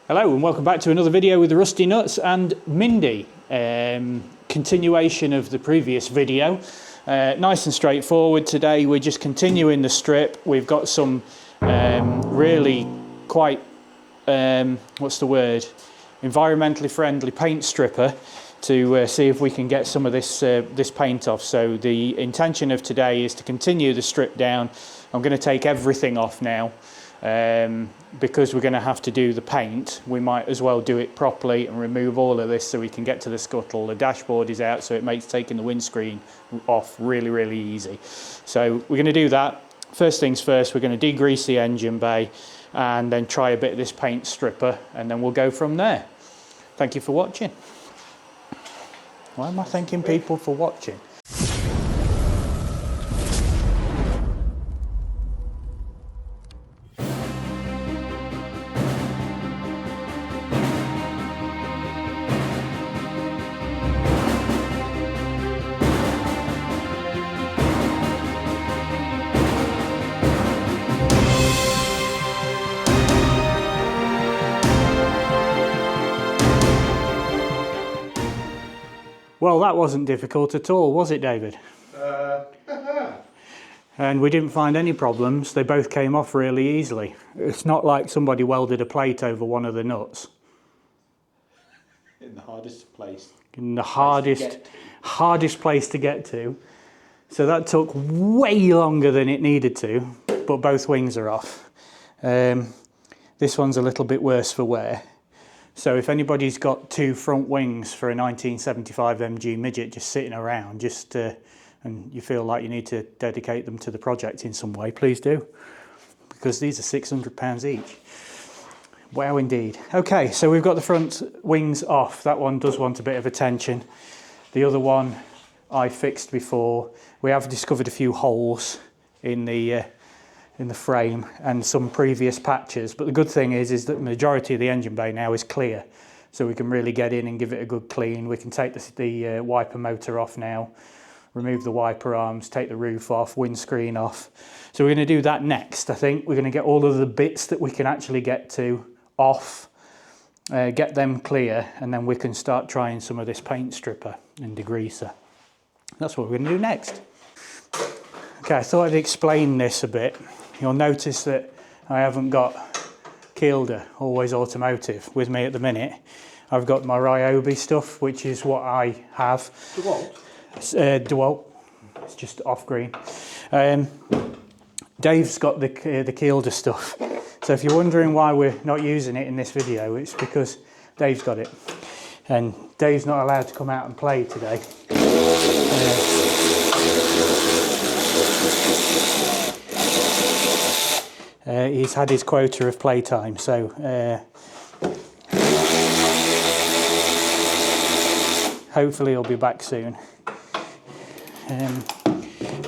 Hello and welcome back to another video with the Rusty Nuts and Mindy. Continuation of the previous video. Nice and straightforward today. We're just continuing the strip. We've got some really quite, what's the word, environmentally friendly paint stripper to see if we can get some of this paint off. So the intention of today is to continue the strip down. I'm going to take everything off now. Because we're going to have to do the paint, we might as well do it properly and remove all of this so we can get to the scuttle. The dashboard is out, so it makes taking the windscreen off really easy. So we're going to do that. First things first, we're going to degrease the engine bay and then try a bit of this paint stripper, and then we'll go from there. Thank you for watching. Why am I thanking people for watching? Well, that wasn't difficult at all, was it, David? And we didn't find any problems. They both came off really easily. It's not like somebody welded a plate over one of the nuts. In the hardest place. In the hardest place to get to. So that took way longer than it needed to, but both wings are off. This one's a little bit worse for wear. So if anybody's got two front wings for a 1975 MG Midget just sitting around, and you feel like you need to dedicate them to the project in some way, please do. Because these are £600 each. Wow, indeed. Okay, so we've got the front wings off. That one does want a bit of attention. The other one I fixed before. We have discovered a few holes in the frame and some previous patches, but the good thing is that the majority of the engine bay now is clear, so we can really get in and give it a good clean. We can take the wiper motor off now, remove the wiper arms, take the roof off, windscreen off. So we're going to do that next. I think we're going to get all of the bits that we can actually get to off, get them clear, and then we can start trying some of this paint stripper and degreaser. That's what we're going to do next. Okay, I thought I'd explain this a bit. You'll notice that I haven't got Kielder, Always Automotive, with me at the minute. I've got my Ryobi stuff, which is what I have. DeWalt? DeWalt. It's just off green. Dave's got the Kielder stuff. So if you're wondering why we're not using it in this video, it's because Dave's got it. And Dave's not allowed to come out and play today. He's had his quota of playtime, so hopefully he'll be back soon.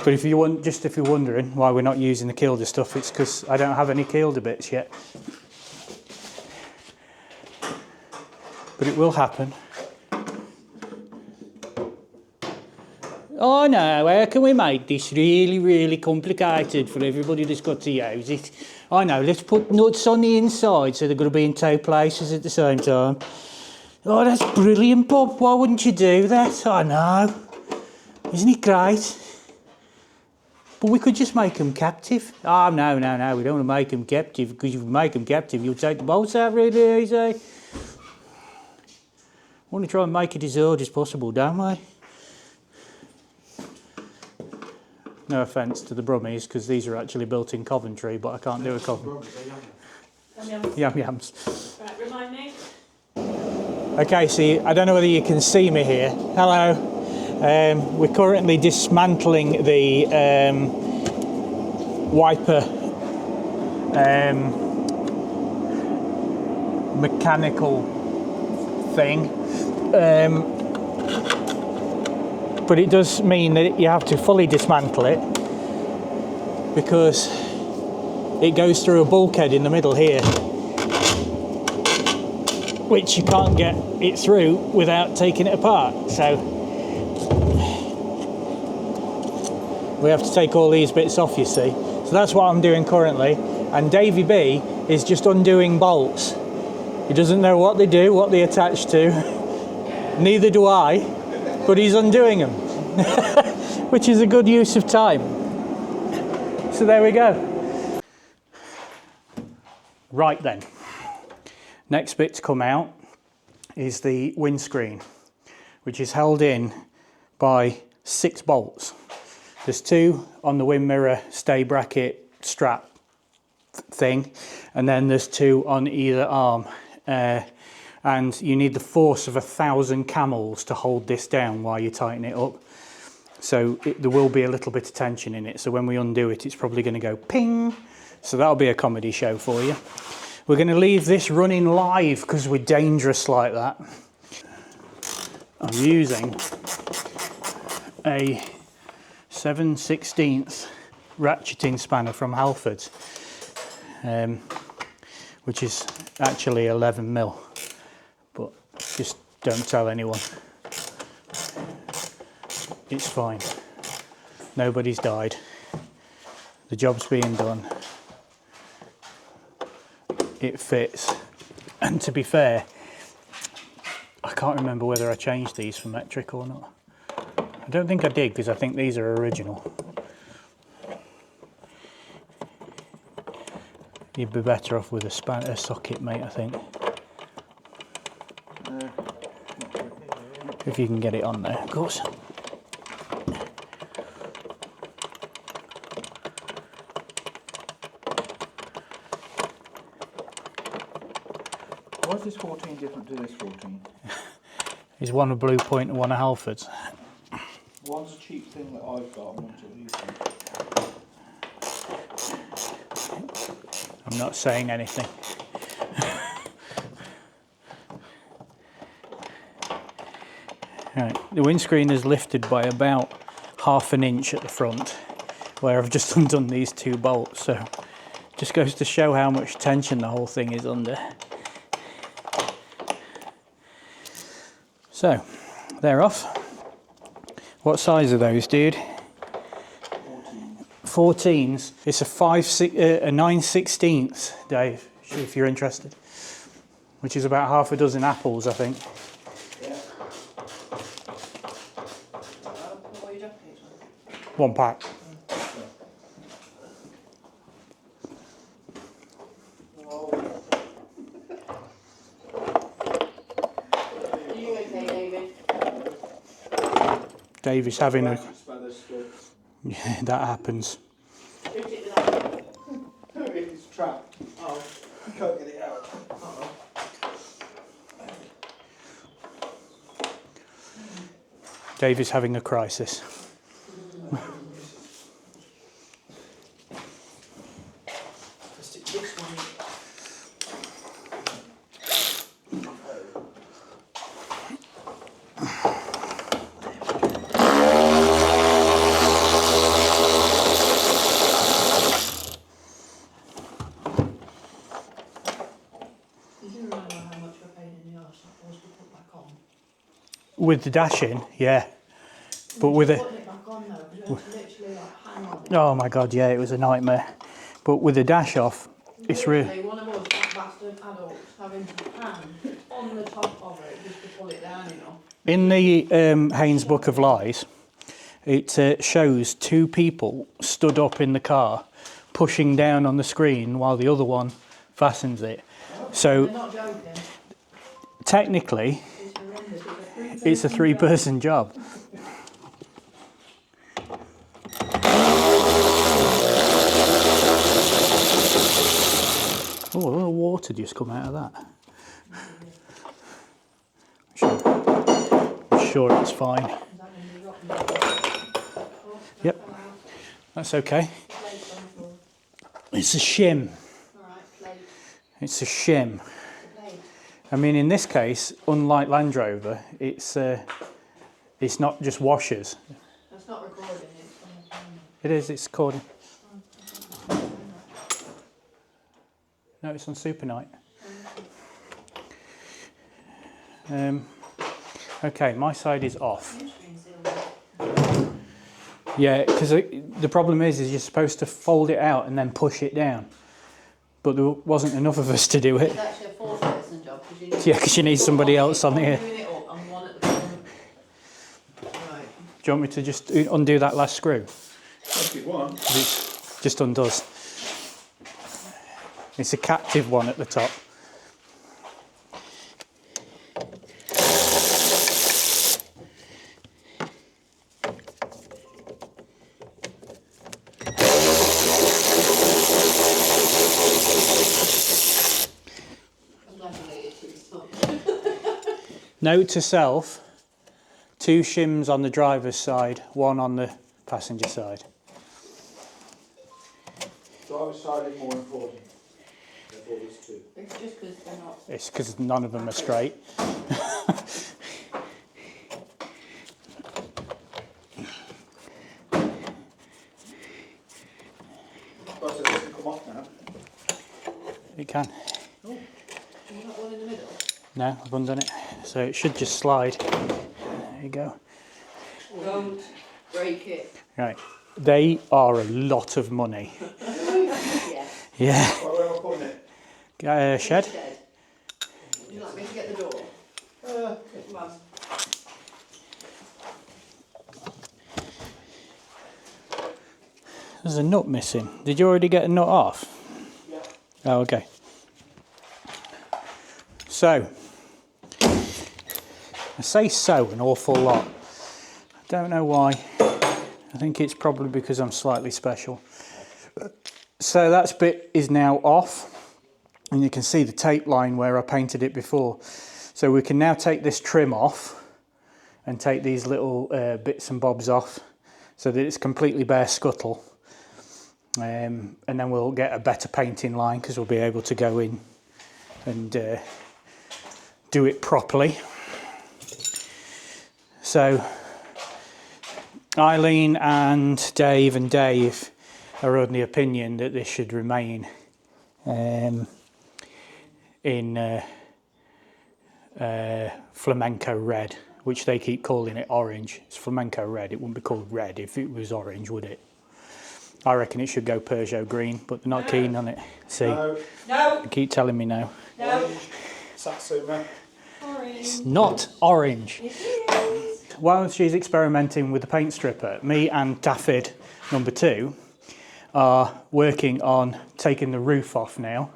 But if you're wondering why we're not using the Kielder stuff, it's because I don't have any Kielder bits yet. But it will happen. Oh no, how can we make this really complicated for everybody that's got to use it? I know, let's put nuts on the inside so they're going to be in two places at the same time. Oh, that's brilliant, Bob. Why wouldn't you do that? I know. Isn't it great? But we could just make them captive. Oh, no, we don't want to make them captive, because if we make them captive, you'll take the bolts out really easy. We want to try and make it as hard as possible, don't we? No offence to the Brummies, because these are actually built in Coventry, but I can't do a Coventry. Yum yums. Right, remind me. Okay, see, I don't know whether you can see me here. Hello. We're currently dismantling the wiper mechanical thing. But it does mean that you have to fully dismantle it, because it goes through a bulkhead in the middle here, which you can't get it through without taking it apart. So we have to take all these bits off, you see. So that's what I'm doing currently, and Davey B is just undoing bolts He doesn't know what they do, what they attach to. Neither do I, but he's undoing them, which is a good use of time. So there we go. Right then, next bit to come out is the windscreen, which is held in by 6 bolts. There's 2 on the wind mirror stay bracket strap thing, and then there's 2 on either arm. And you need the force of 1,000 camels to hold this down while you tighten it up. So there will be a little bit of tension in it. So when we undo it, it's probably going to go ping. So that'll be a comedy show for you. We're going to leave this running live because we're dangerous like that. I'm using a 7/16 ratcheting spanner from Halfords, which is actually 11mm. But just don't tell anyone. It's fine. Nobody's died. The job's being done. It fits. And to be fair, I can't remember whether I changed these for metric or not. I don't think I did, because I think these are original. You'd be better off with a socket, mate, I think. If you can get it on there, of course. Why is this 14 different to this 14? Is one a Blue Point and one a Halfords? One's a cheap thing that I've got and one's a new thing. I'm not saying anything. Right, the windscreen is lifted by about 1/2 inch at the front, where I've just undone these 2 bolts, so just goes to show how much tension the whole thing is under. So, they're off. What size are those, dude? 14s. It's a 9/16, Dave, if you're interested, which is about 6 apples, I think. One pack. Are you okay, David? Dave is having a... Yeah, that happens. It's trapped. Oh, you can't get it out. Dave is having a crisis. With the dash in, yeah. But with a... Oh my god, yeah, it was a nightmare. But with the dash off, it's really... One of us, that bastard adults, having to hand on the top of it just to pull it down, you know. In the Haynes Book of Lies, it shows 2 people stood up in the car, pushing down on the screen while the other one fastens it. So, They're not joking. Technically, it's a 3-person job. Oh, a little water just come out of that. I'm sure it's fine. Yep, that's okay. It's a shim. It's a shim. I mean, in this case, unlike Land Rover, it's not just washers. That's not recording, it's on the phone. It is, it's recording. No, it's on Super Night. Okay, my side is off. Yeah, because the problem is you're supposed to fold it out and then push it down. But there wasn't enough of us to do it. It's actually a 4-person job. Cause Yeah, because you need somebody else on here. Doing it up and one at the bottom. Right. Do you want me to just undo that last screw? If you want. It just undoes. It's a captive one at the top. I'm glad you made it to this time. Note to self, 2 shims on the driver's side, 1 on the passenger side. Driver's side is more important. Therefore there's 2. It's just because they're not. It's because none of them are straight. But it doesn't come off now. It can. Oh, is that one in the middle? No, I've undone it. So it should just slide. There you go. Don't break it. Right. They are a lot of money. Yeah. Yeah. Where am I putting it? Shed? Shed. Would you like me to get the door? Come on. There's a nut missing. Did you already get a nut off? Yeah. Oh, okay. So, I say so an awful lot. I don't know why. I think it's probably because I'm slightly special. So that bit is now off, and you can see the tape line where I painted it before. So we can now take this trim off and take these little bits and bobs off so that it's completely bare scuttle. And then we'll get a better painting line because we'll be able to go in and do it properly. So Eileen and Dave are of the opinion that this should remain in flamenco red, which they keep calling it orange. It's flamenco red. It wouldn't be called red if it was orange, would it? I reckon it should go Peugeot green, but they're not keen on it. See, No. No. they keep telling me no. No. Satsuma. Orange. It's not orange. It is. While she's experimenting with the paint stripper, me and Daffyd, number 2, are working on taking the roof off now.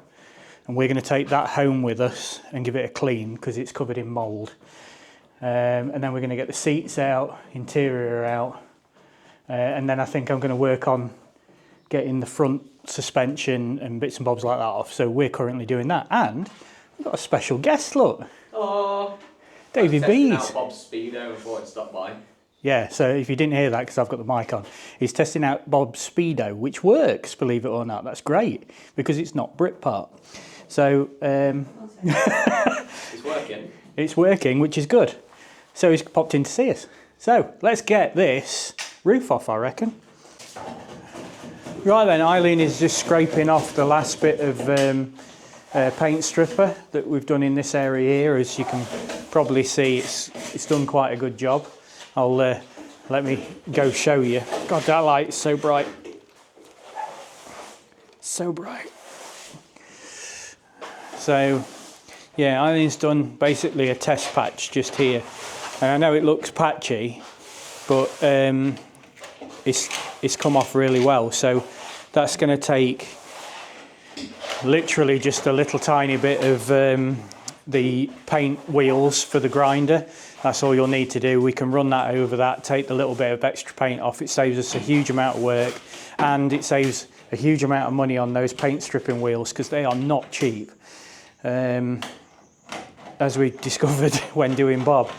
And we're going to take that home with us and give it a clean because it's covered in mould. And then we're going to get the seats out, interior out. And then I think I'm going to work on getting the front suspension and bits and bobs like that off. So we're currently doing that. And we've got a special guest, look. Oh, David testing Bees. out Bob's Speedo before it stopped by. Yeah, so if you didn't hear that, because I've got the mic on, he's testing out Bob's Speedo, which works, believe it or not. That's great, because it's not Britpart. So It's working. it's working, which is good. So he's popped in to see us. So let's get this roof off, I reckon. Right then, Eileen is just scraping off the last bit of paint stripper that we've done in this area here. As you can probably see, it's done quite a good job. I'll let me go show you. God, that light's so bright. So bright. So, yeah, Eileen's done basically a test patch just here. And I know it looks patchy, but it's come off really well. So that's going to take literally just a little tiny bit of the paint wheels for the grinder. That's all you'll need to do. We can run that over that, take the little bit of extra paint off. It saves us a huge amount of work, and it saves a huge amount of money on those paint stripping wheels because they are not cheap, as we discovered when doing Bob.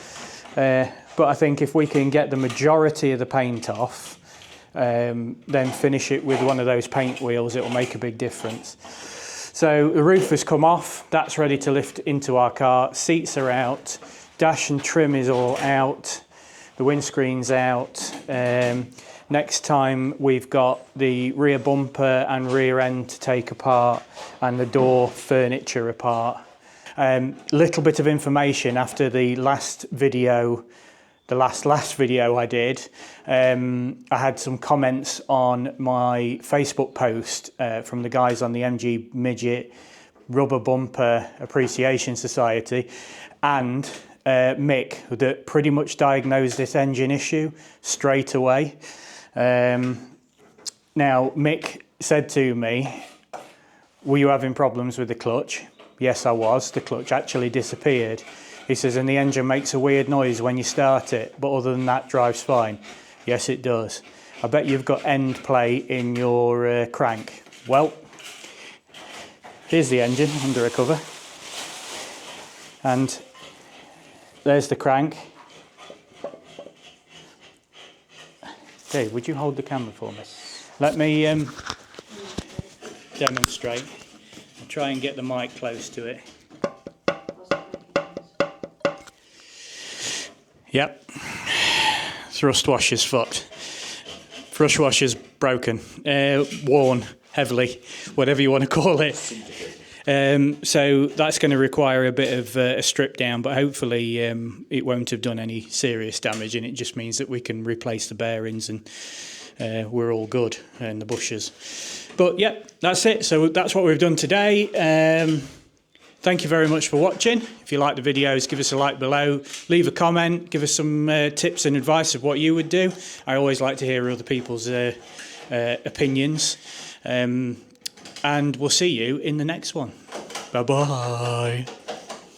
But I think if we can get the majority of the paint off, then finish it with one of those paint wheels, it will make a big difference. So the roof has come off, that's ready to lift into our car, seats are out, dash and trim is all out, the windscreen's out. Next time we've got the rear bumper and rear end to take apart and the door furniture apart. Little bit of information after the last video, the last video I did, I had some comments on my Facebook post from the guys on the MG Midget Rubber Bumper Appreciation Society, and Mick, that pretty much diagnosed this engine issue straight away. Now, Mick said to me, were you having problems with the clutch? Yes, I was. The clutch actually disappeared. He says, and the engine makes a weird noise when you start it, but other than that, drives fine. Yes, it does. I bet you've got end play in your crank. Well, here's the engine under a cover. And there's the crank. Dave, would you hold the camera for me? Let me demonstrate. I'll try and get the mic close to it. Yep. Thrust washer's fucked. Thrust washer's broken. Worn heavily, whatever you want to call it. So that's going to require a bit of a strip down, but hopefully it won't have done any serious damage, and it just means that we can replace the bearings and we're all good, and the bushers. But yeah, that's it. So that's what we've done today. Thank you very much for watching. If you like the videos, give us a like below, leave a comment, give us some tips and advice of what you would do. I always like to hear other people's opinions. And we'll see you in the next one. Bye-bye.